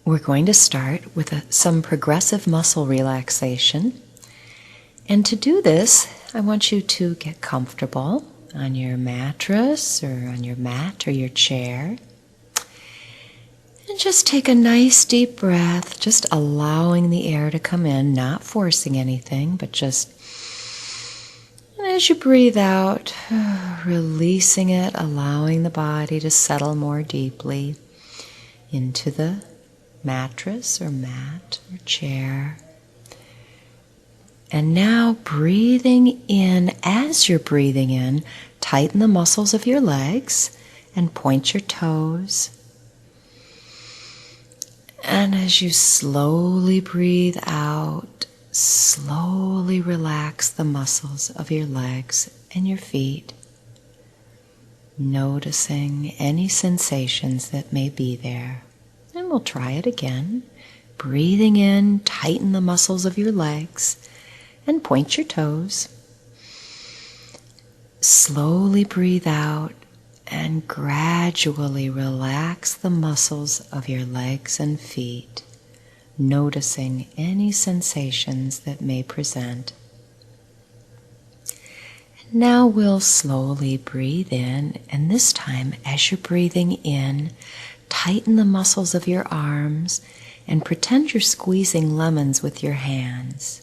we're going to start with some progressive muscle relaxation. And to do this, I want you to get comfortable on your mattress or on your mat or your chair. And just take a nice deep breath, just allowing the air to come in, not forcing anything, but just as you breathe out, releasing it, allowing the body to settle more deeply into the mattress or mat or chair. And now breathing in, as you're breathing in, tighten the muscles of your legs and point your toes. And as you slowly breathe out, slowly relax the muscles of your legs and your feet, noticing any sensations that may be there. And we'll try it again. Breathing in, tighten the muscles of your legs and point your toes. Slowly breathe out and gradually relax the muscles of your legs and feet, noticing any sensations that may present. And now we'll slowly breathe in, and this time, as you're breathing in, tighten the muscles of your arms and pretend you're squeezing lemons with your hands.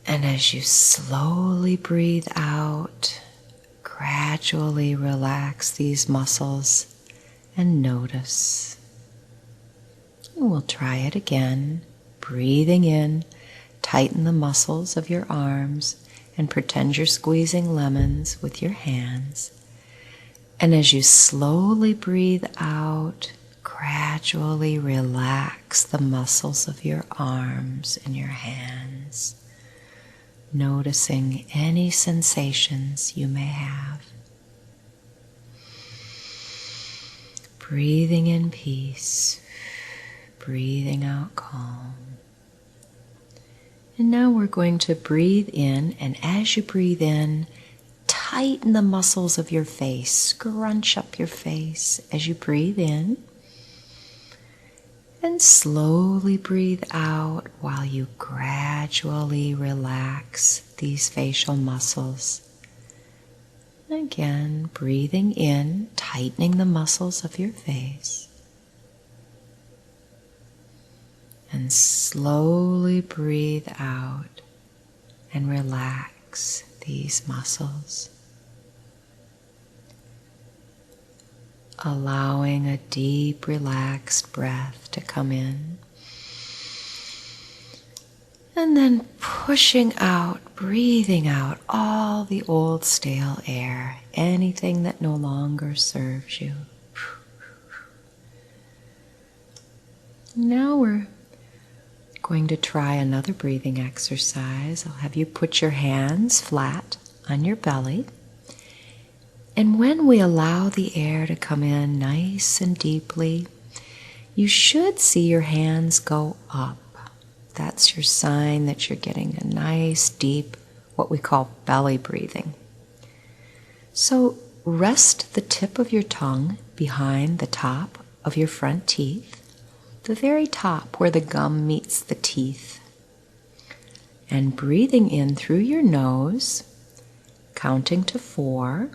And as you slowly breathe out, gradually relax these muscles and notice. And we'll try it again. Breathing in, tighten the muscles of your arms and pretend you're squeezing lemons with your hands. And as you slowly breathe out, gradually relax the muscles of your arms and your hands, noticing any sensations you may have. Breathing in peace, breathing out calm. And now we're going to breathe in, and as you breathe in, tighten the muscles of your face, scrunch up your face as you breathe in. And slowly breathe out while you gradually relax these facial muscles. Again, breathing in, tightening the muscles of your face. And slowly breathe out and relax these muscles. Allowing a deep, relaxed breath to come in. And then pushing out, breathing out all the old stale air, anything that no longer serves you. Now we're going to try another breathing exercise. I'll have you put your hands flat on your belly. And when we allow the air to come in nice and deeply, you should see your hands go up. That's your sign that you're getting a nice, deep, what we call belly breathing. So rest the tip of your tongue behind the top of your front teeth, the very top where the gum meets the teeth. And breathing in through your nose, counting to 4.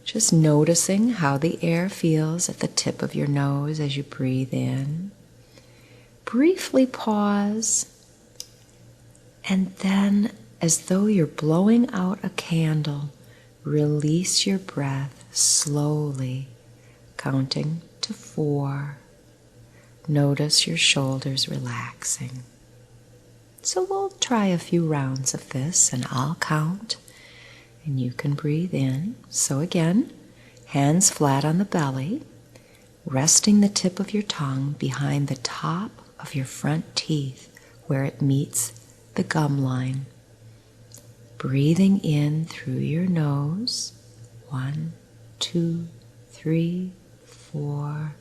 Just noticing how the air feels at the tip of your nose as you breathe in. Briefly pause, and then, as though you're blowing out a candle, release your breath slowly, counting to 4. Notice your shoulders relaxing. So we'll try a few rounds of this, and I'll count. And you can breathe in. So again, hands flat on the belly, resting the tip of your tongue behind the top of your front teeth where it meets the gum line. Breathing in through your nose. 1, 2, 3, 4.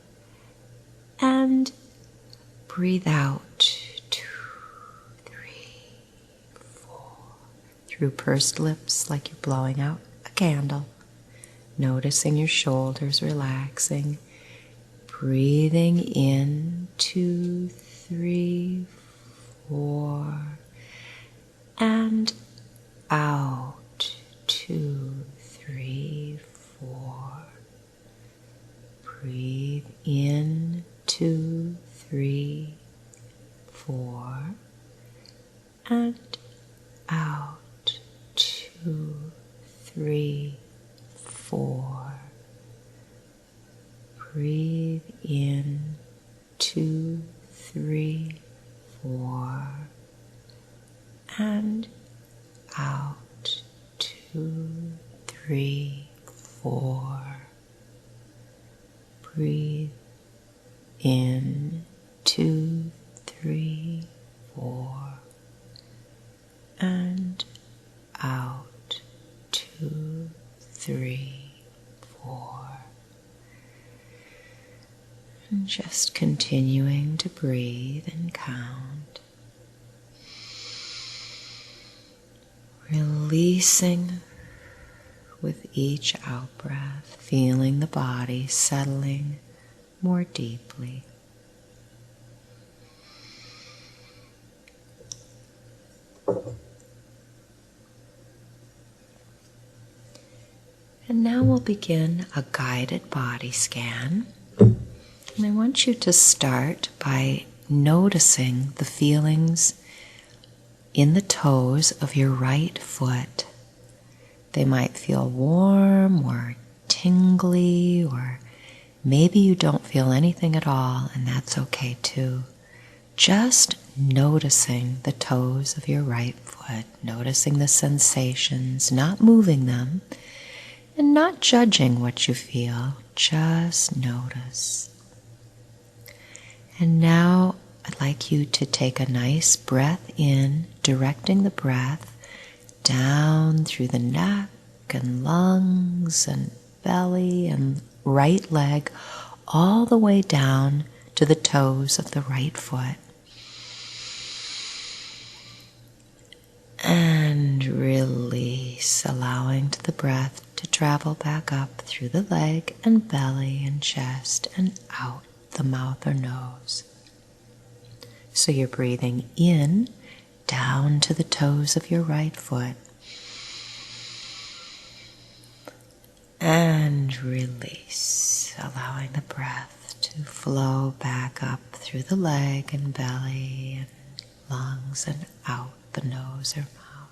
And breathe out. 2, 3, 4. Through pursed lips like you're blowing out a candle. Noticing your shoulders relaxing Breathing in, 2, 3, 4, and out, 2, 3, 4. Breathe in, 2, 3, 4, and out, 2, 3, 4. Breathe in, 2, 3, 4, and out, 2, 3, 4. Breathe in, 2, 3, 4, and out, 2, 3, 4. And just continuing to breathe and count. Releasing with each out-breath, feeling the body settling more deeply. And now we'll begin a guided body scan. And I want you to start by noticing the feelings in the toes of your right foot. They might feel warm or tingly, or maybe you don't feel anything at all, and that's okay too. Just noticing the toes of your right foot, noticing the sensations, not moving them, and not judging what you feel. Just notice. And now I'd like you to take a nice breath in, directing the breath down through the neck and lungs and belly and right leg, all the way down to the toes of the right foot. And release, allowing the breath to travel back up through the leg and belly and chest and out the mouth or nose. So you're breathing in, down to the toes of your right foot. And release, allowing the breath to flow back up through the leg and belly and lungs and out the nose or mouth.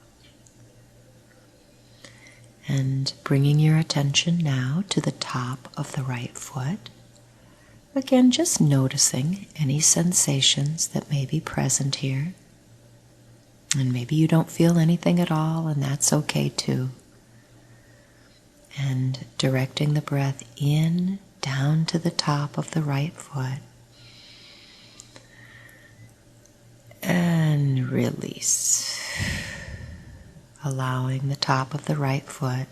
And bringing your attention now to the top of the right foot. Again, just noticing any sensations that may be present here. And maybe you don't feel anything at all, and that's okay too. And directing the breath in, down to the top of the right foot. And release. Allowing the top of the right foot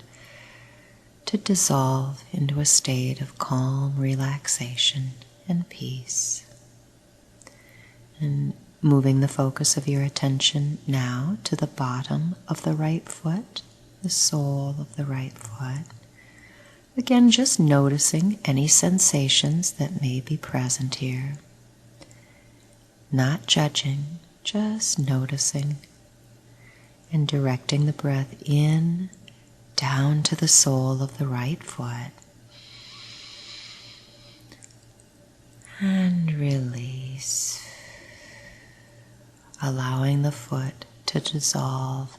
to dissolve into a state of calm relaxation and peace. And moving the focus of your attention now to the bottom of the right foot, the sole of the right foot. Again, just noticing any sensations that may be present here. Not judging, just noticing. And directing the breath in, down to the sole of the right foot. And release. Allowing the foot to dissolve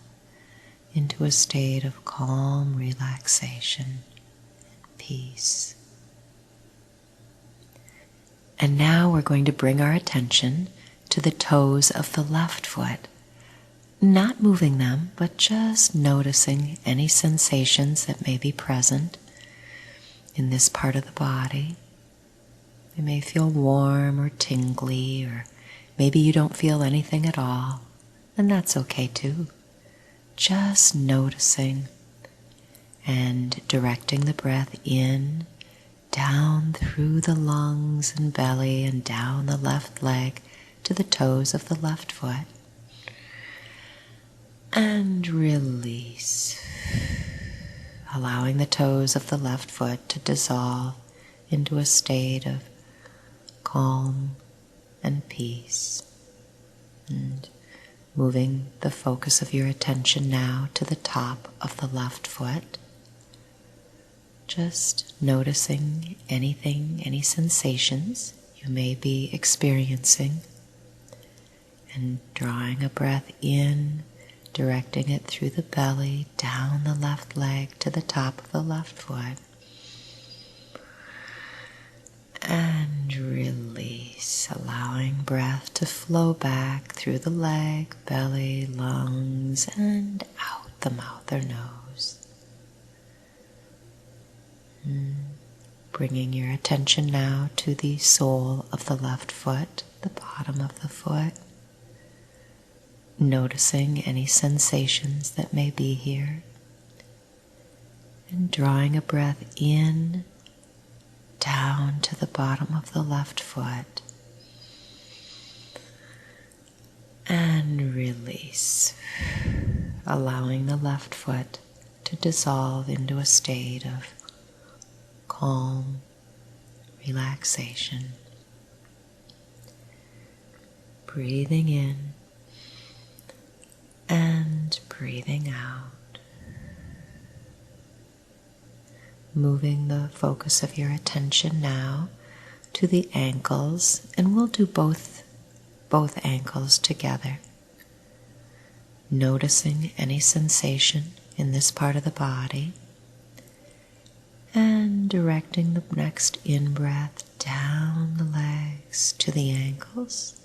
into a state of calm relaxation and peace. And now we're going to bring our attention to the toes of the left foot. Not moving them, but just noticing any sensations that may be present in this part of the body. They may feel warm or tingly, or maybe you don't feel anything at all, and that's okay too. Just noticing and directing the breath in, down through the lungs and belly and down the left leg to the toes of the left foot. And release, allowing the toes of the left foot to dissolve into a state of calm and peace. And moving the focus of your attention now to the top of the left foot. Just noticing anything, any sensations you may be experiencing, and drawing a breath in, directing it through the belly, down the left leg to the top of the left foot. And release, allowing breath to flow back through the leg, belly, lungs, and out the mouth or nose. Bringing your attention now to the sole of the left foot, the bottom of the foot. Noticing any sensations that may be here. And drawing a breath in, down to the bottom of the left foot. And release, allowing the left foot to dissolve into a state of calm relaxation. Breathing in and breathing out. Moving the focus of your attention now to the ankles, and we'll do both ankles together. Noticing any sensation in this part of the body, and directing the next in-breath down the legs to the ankles,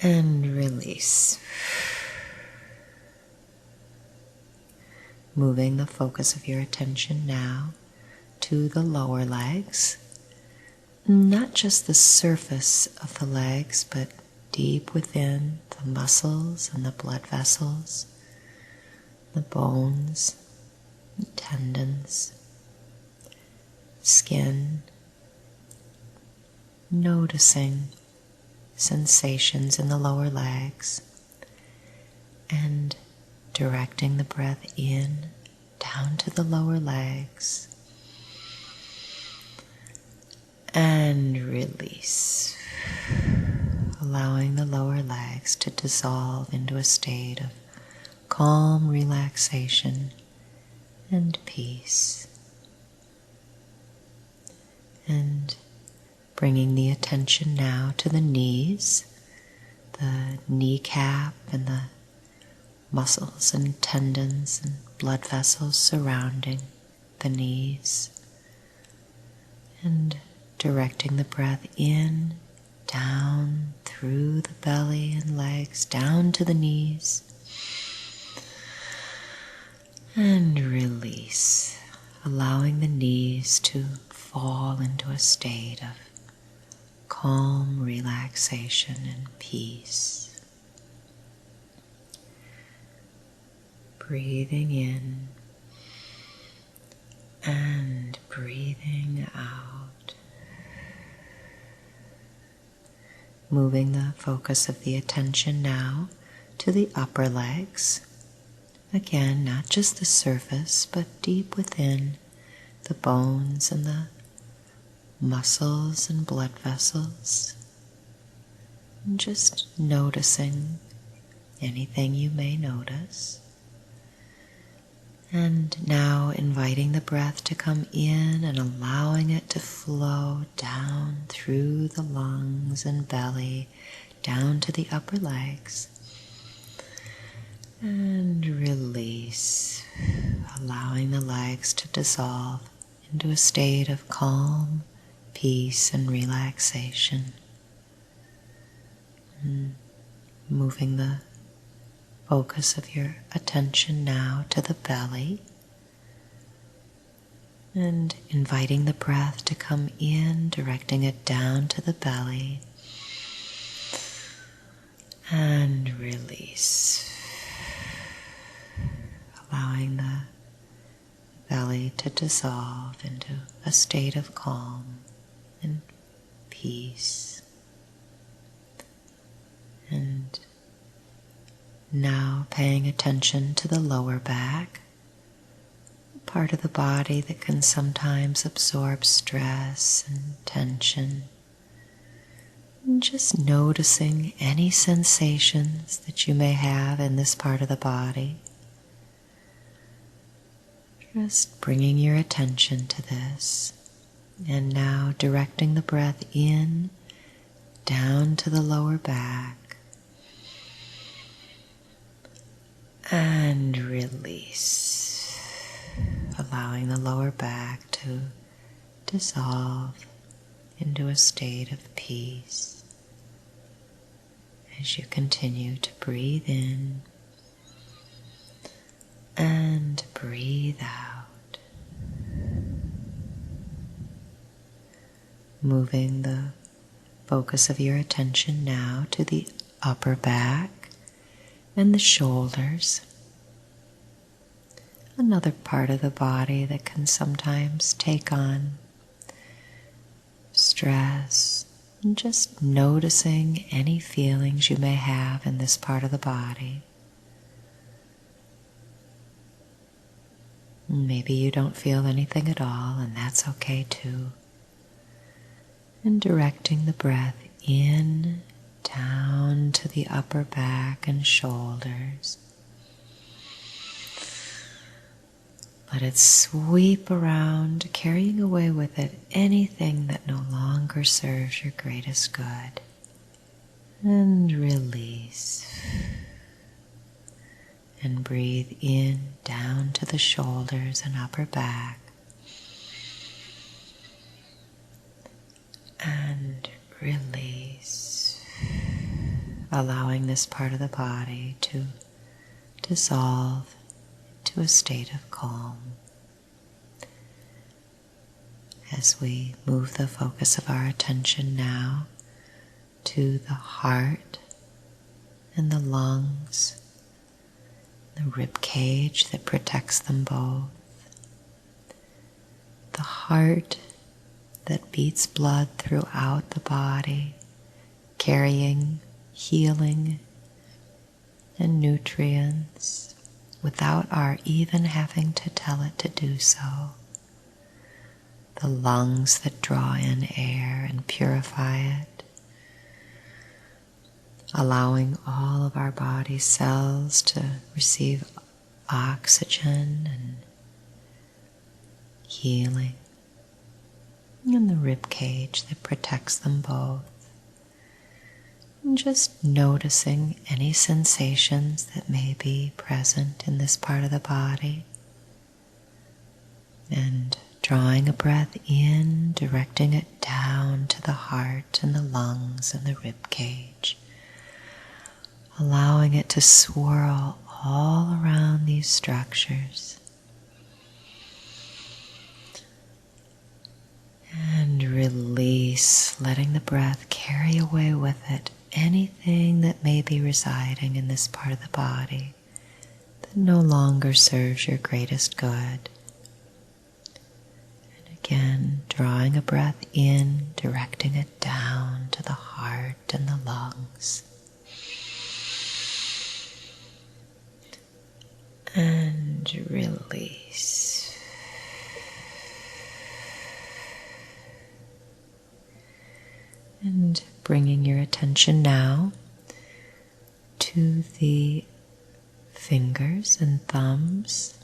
and release. Moving the focus of your attention now to the lower legs, not just the surface of the legs, but deep within the muscles and the blood vessels, the bones, the tendons, skin, noticing sensations in the lower legs, and directing the breath in, down to the lower legs, and release, allowing the lower legs to dissolve into a state of calm relaxation and peace. And bringing the attention now to the knees, the kneecap and the muscles and tendons and blood vessels surrounding the knees, and directing the breath in, down through the belly and legs, down to the knees, and release, allowing the knees to fall into a state of calm relaxation and peace. Breathing in and breathing out. Moving the focus of the attention now to the upper legs. Again, not just the surface, but deep within the bones and the muscles and blood vessels. And just noticing anything you may notice. And now inviting the breath to come in and allowing it to flow down through the lungs and belly, down to the upper legs. And release, allowing the legs to dissolve into a state of calm, peace, and relaxation. And moving the focus of your attention now to the belly, and inviting the breath to come in, directing it down to the belly, and release, allowing the belly to dissolve into a state of calm and peace. And now paying attention to the lower back, part of the body that can sometimes absorb stress and tension. And just noticing any sensations that you may have in this part of the body. Just bringing your attention to this. And now directing the breath in, down to the lower back. And release. Allowing the lower back to dissolve into a state of peace as you continue to breathe in and breathe out. Moving the focus of your attention now to the upper back and the shoulders. Another part of the body that can sometimes take on stress, and just noticing any feelings you may have in this part of the body. Maybe you don't feel anything at all, and that's okay too. And directing the breath in, down to the upper back and shoulders. Let it sweep around, carrying away with it anything that no longer serves your greatest good. And release. And breathe in, down to the shoulders and upper back. And release. Allowing this part of the body to dissolve to a state of calm. As we move the focus of our attention now to the heart and the lungs, the rib cage that protects them both, the heart that beats blood throughout the body, carrying healing and nutrients without our even having to tell it to do so. The lungs that draw in air and purify it, allowing all of our body cells to receive oxygen and healing, and the rib cage that protects them both. And just noticing any sensations that may be present in this part of the body. And drawing a breath in, directing it down to the heart and the lungs and the rib cage. Allowing it to swirl all around these structures. And release, letting the breath carry away with it anything that may be residing in this part of the body that no longer serves your greatest good. And again, drawing a breath in, directing it down to the heart and the lungs. And release. And bringing your attention now to the fingers and thumbs.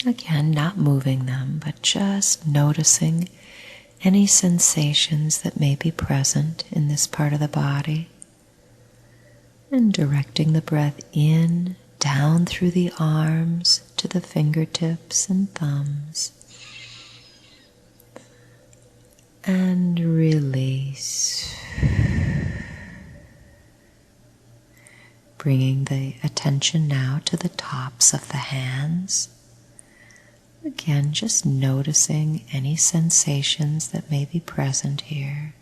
Again, not moving them, but just noticing any sensations that may be present in this part of the body. And directing the breath in, down through the arms to the fingertips and thumbs. And release. Bringing the attention now to the tops of the hands. Again, just noticing any sensations that may be present here.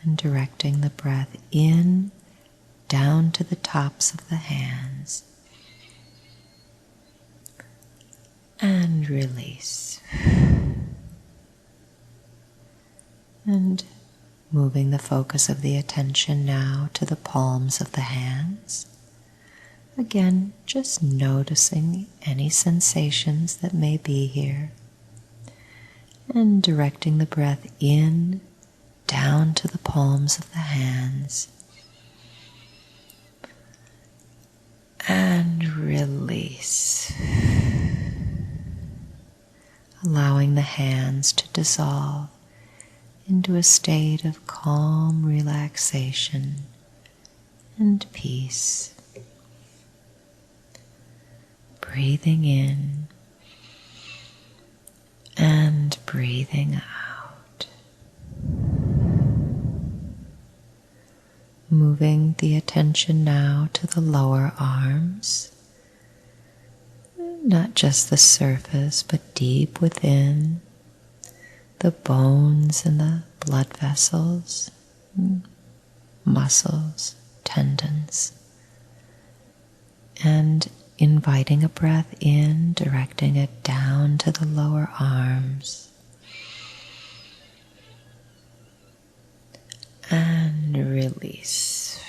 And directing the breath in, down to the tops of the hands. And release. And moving the focus of the attention now to the palms of the hands, Again, just noticing any sensations that may be here and directing the breath in, down to the palms of the hands, and release, allowing the hands to dissolve into a state of calm relaxation and peace. Breathing in and breathing out. Moving the attention now to the lower arms, not just the surface, but deep within the bones and the blood vessels, muscles, tendons, and inviting a breath in, directing it down to the lower arms, and release.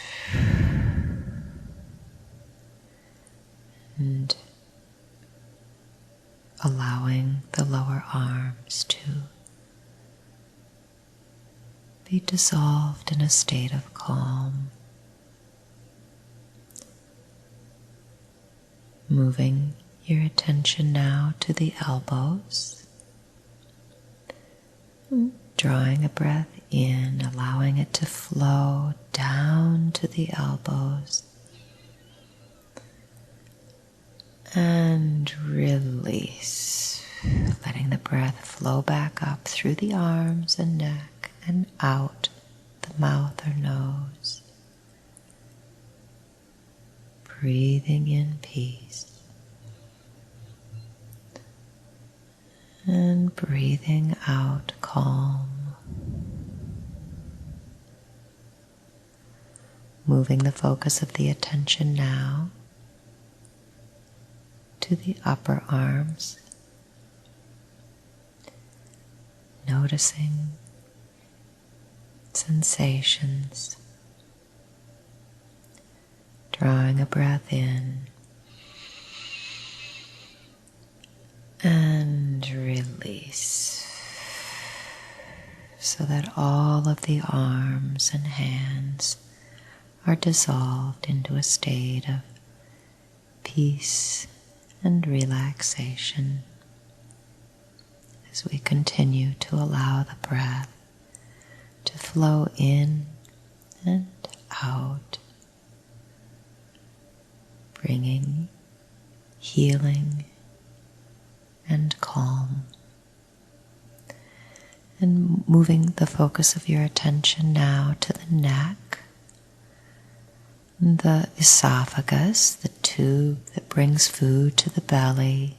And allowing the lower arms to be dissolved in a state of calm. Moving your attention now to the elbows. Drawing a breath in, allowing it to flow down to the elbows. And release, letting the breath flow back up through the arms and neck and out the mouth or nose. Breathing in peace and breathing out calm. Moving the focus of the attention now to the upper arms, noticing sensations. Drawing a breath in and release, so that all of the arms and hands are dissolved into a state of peace and relaxation as we continue to allow the breath to flow in and out, bringing healing and calm. And moving the focus of your attention now to the neck, the esophagus, the tube that brings food to the belly,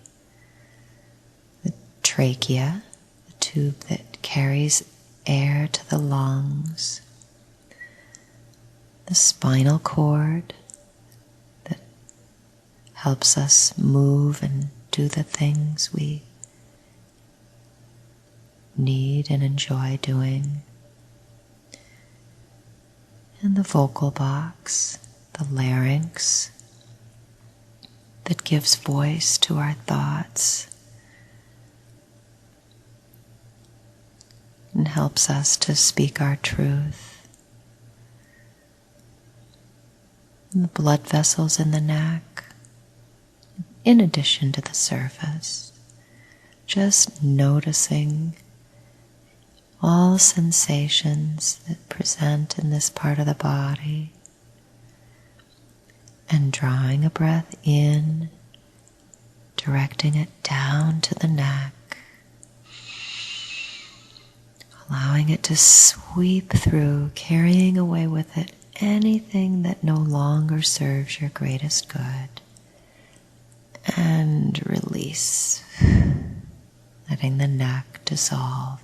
the trachea, the tube that carries air to the lungs, the spinal cord that helps us move and do the things we need and enjoy doing, and the vocal box, the larynx that gives voice to our thoughts and helps us to speak our truth, and the blood vessels in the neck, in addition to the surface, just noticing all sensations that present in this part of the body, and drawing a breath in, directing it down to the neck, allowing it to sweep through, carrying away with it anything that no longer serves your greatest good, and release, letting the neck dissolve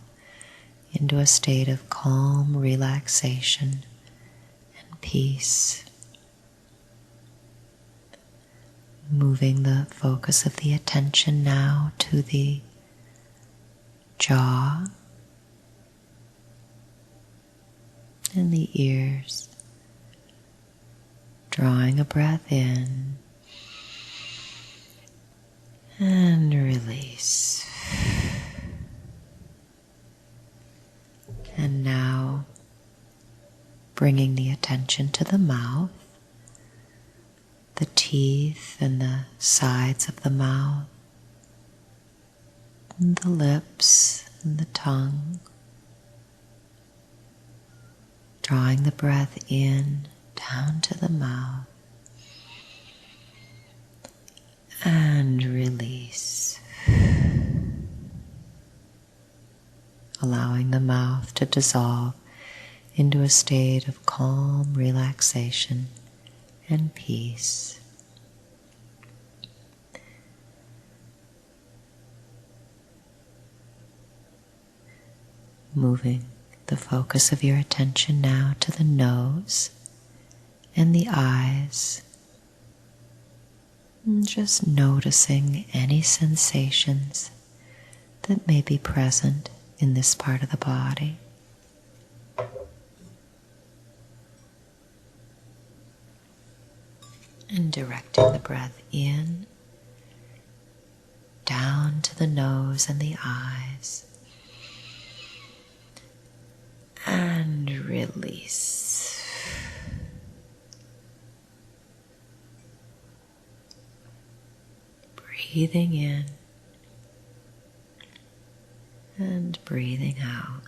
into a state of calm relaxation and peace. Moving the focus of the attention now to the jaw and the ears. Drawing a breath in And release. And now bringing the attention to the mouth, the teeth and the sides of the mouth, and the lips and the tongue. Drawing the breath in down to the mouth and release. Allowing the mouth to dissolve into a state of calm relaxation and peace. Moving the focus of your attention now to the nose and the eyes. And just noticing any sensations that may be present in this part of the body. And directing the breath in, down to the nose and the eyes. And release. Breathing in and breathing out.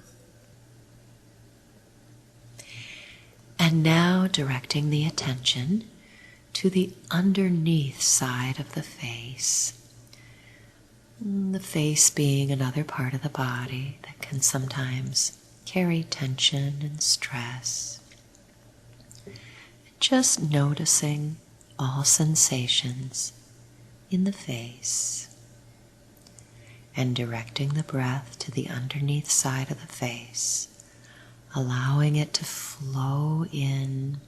And now directing the attention to the underneath side of the face. The face being another part of the body that can sometimes carry tension and stress. Just noticing all sensations in the face and directing the breath to the underneath side of the face, allowing it to flow in,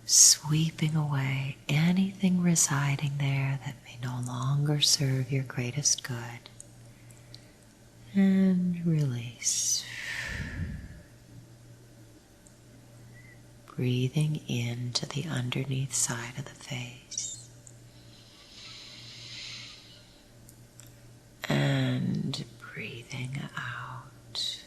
sweeping away anything residing there that may no longer serve your greatest good. And release. Breathing into the underneath side of the face. And breathing out.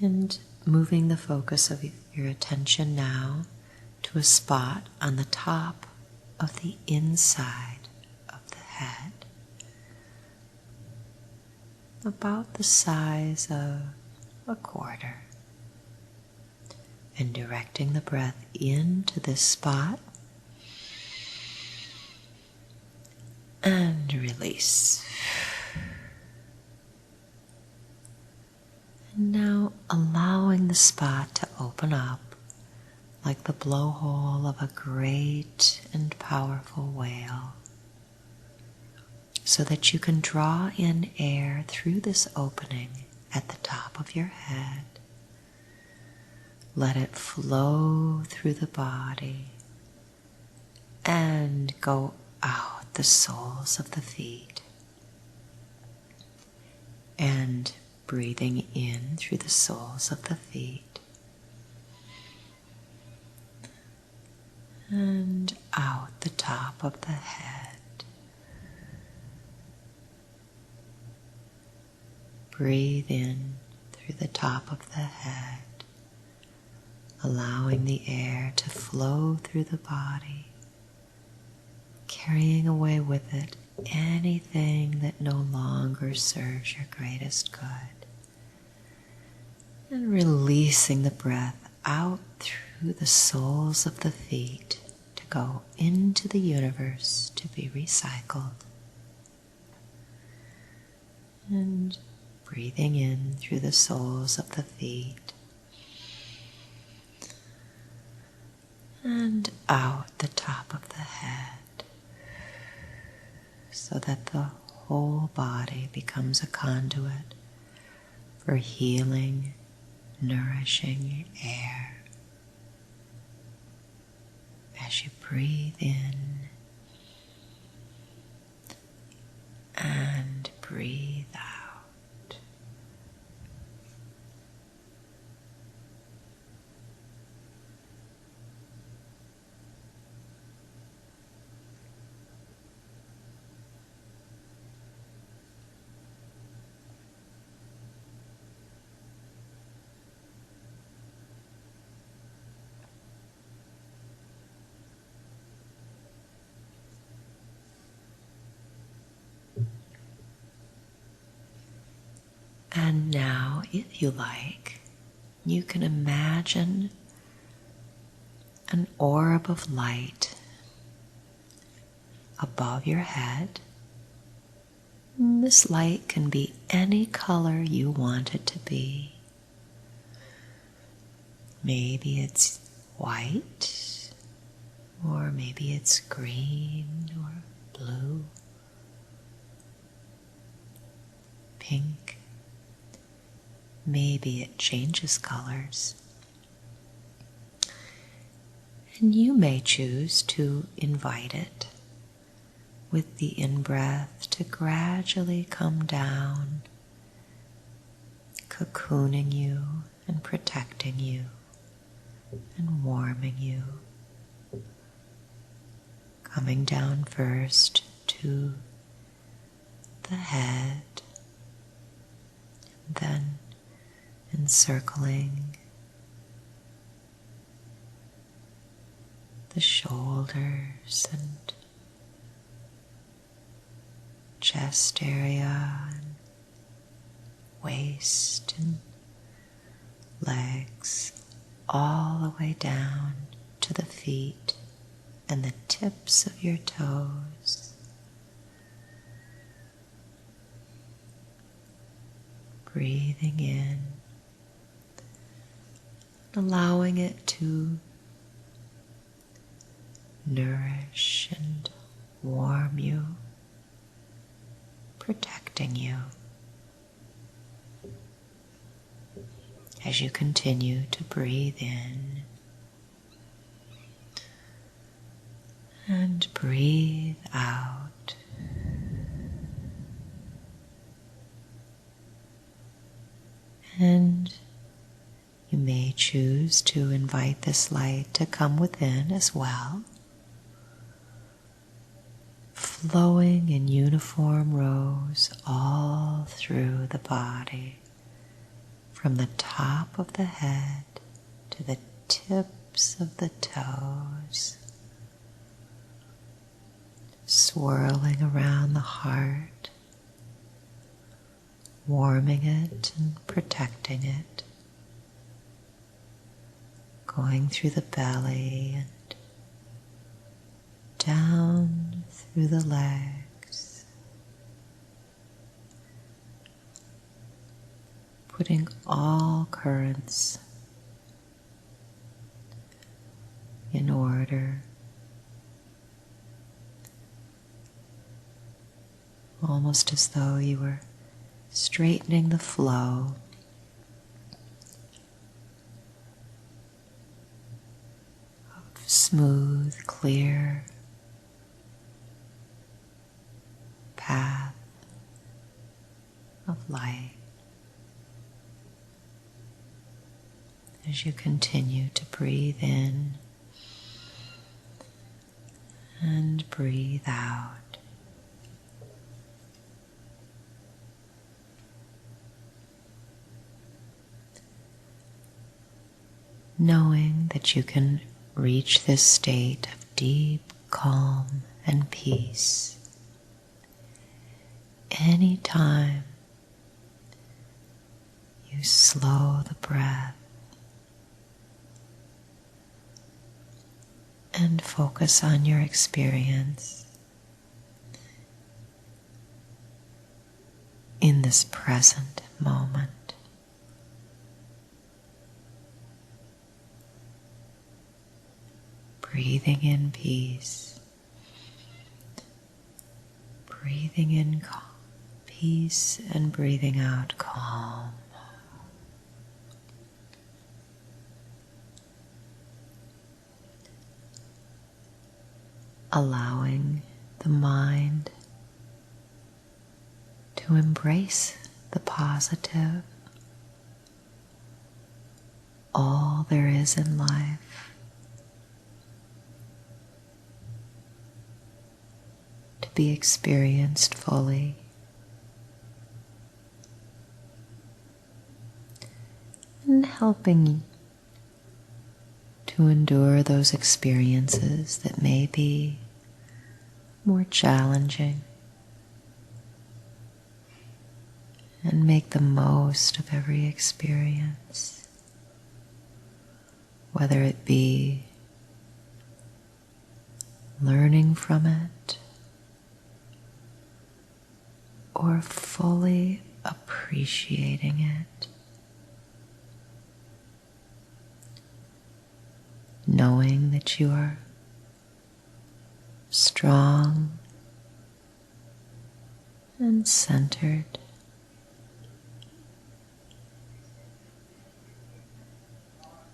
And moving the focus of your attention now to a spot on the top of the inside of the head, about the size of a quarter, and directing the breath into this spot and release. And now allowing the spot to open up like the blowhole of a great and powerful whale, so that you can draw in air through this opening at the top of your head. Let it flow through the body and go out the soles of the feet. And breathing in through the soles of the feet. And out the top of the head. Breathe in through the top of the head, allowing the air to flow through the body, carrying away with it anything that no longer serves your greatest good, and releasing the breath out through the soles of the feet to go into the universe to be recycled. And breathing in through the soles of the feet and out the top of the head, so that the whole body becomes a conduit for healing, nourishing air. As you breathe in and breathe out. And now, if you like, you can imagine an orb of light above your head. This light can be any color you want it to be. Maybe it's white, or maybe it's green or blue, pink. Maybe it changes colors. And you may choose to invite it with the in-breath to gradually come down, cocooning you and protecting you and warming you. Coming down first to the head, and then encircling the shoulders and chest area and waist and legs, all the way down to the feet and the tips of your toes. Breathing in, allowing it to nourish and warm you, protecting you as you continue to breathe in and breathe out. And you may choose to invite this light to come within as well, flowing in uniform rows all through the body, from the top of the head to the tips of the toes, swirling around the heart, warming it and protecting it, going through the belly and down through the legs, putting all currents in order, almost as though you were straightening the flow of smooth, clear path of light as you continue to breathe in and breathe out. Knowing that you can reach this state of deep calm and peace anytime you slow the breath and focus on your experience in this present moment. Breathing in peace, breathing in peace and breathing out calm. Allowing the mind to embrace the positive, all there is in life. Be experienced fully, and helping to endure those experiences that may be more challenging, and make the most of every experience, whether it be learning from it or fully appreciating it, knowing that you are strong and centered.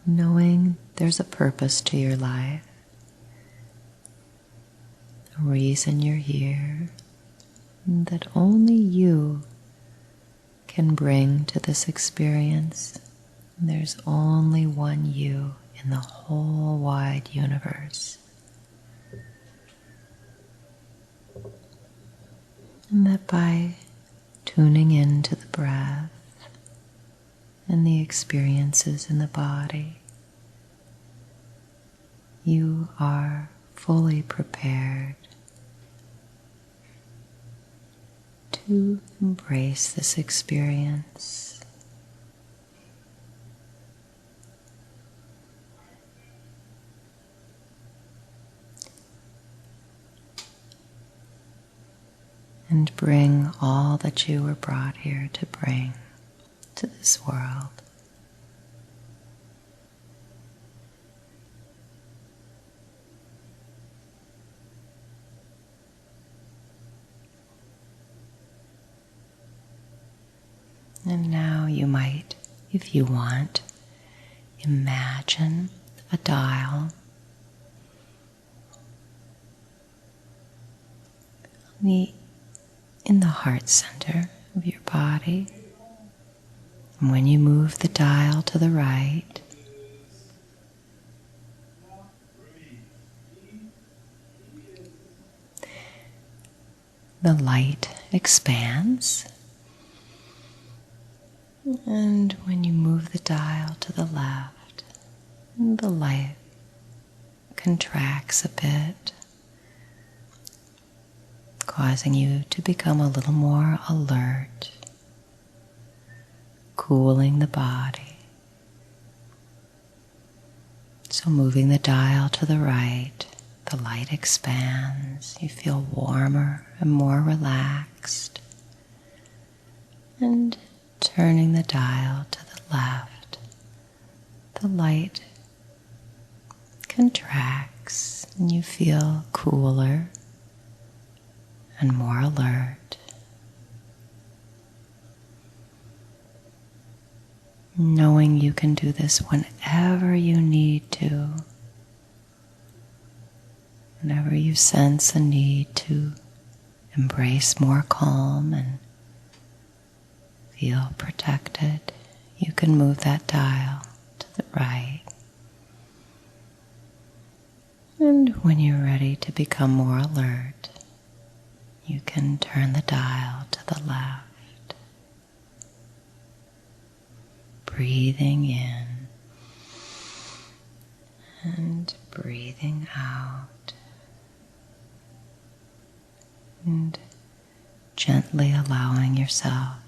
Knowing there's a purpose to your life, a reason you're here, that only you can bring to this experience. There's only one you in the whole wide universe. And that by tuning into the breath and the experiences in the body, you are fully prepared to embrace this experience. And bring all that you were brought here to bring to this world. And now you might, if you want, imagine a dial in the heart center of your body. And when you move the dial to the right, the light expands. And when you move the dial to the left, the light contracts a bit, causing you to become a little more alert, cooling the body. So moving the dial to the right, the light expands. You feel warmer and more relaxed. And turning the dial to the left, the light contracts and you feel cooler and more alert. Knowing you can do this whenever you need to, whenever you sense a need to embrace more calm and feel protected, you can move that dial to the right. And when you're ready to become more alert, you can turn the dial to the left. Breathing in and breathing out. And gently allowing yourself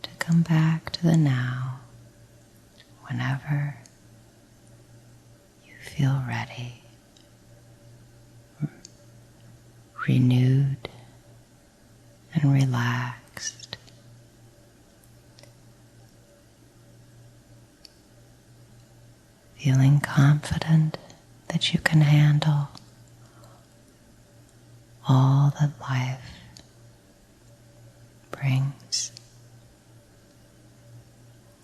to come back to the now whenever you feel ready, renewed and relaxed. Feeling confident that you can handle all that life brings.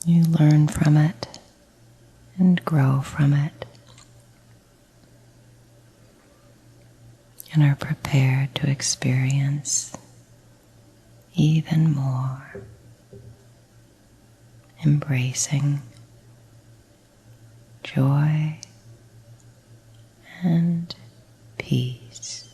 You learn from it and grow from it, and are prepared to experience even more, embracing joy and peace.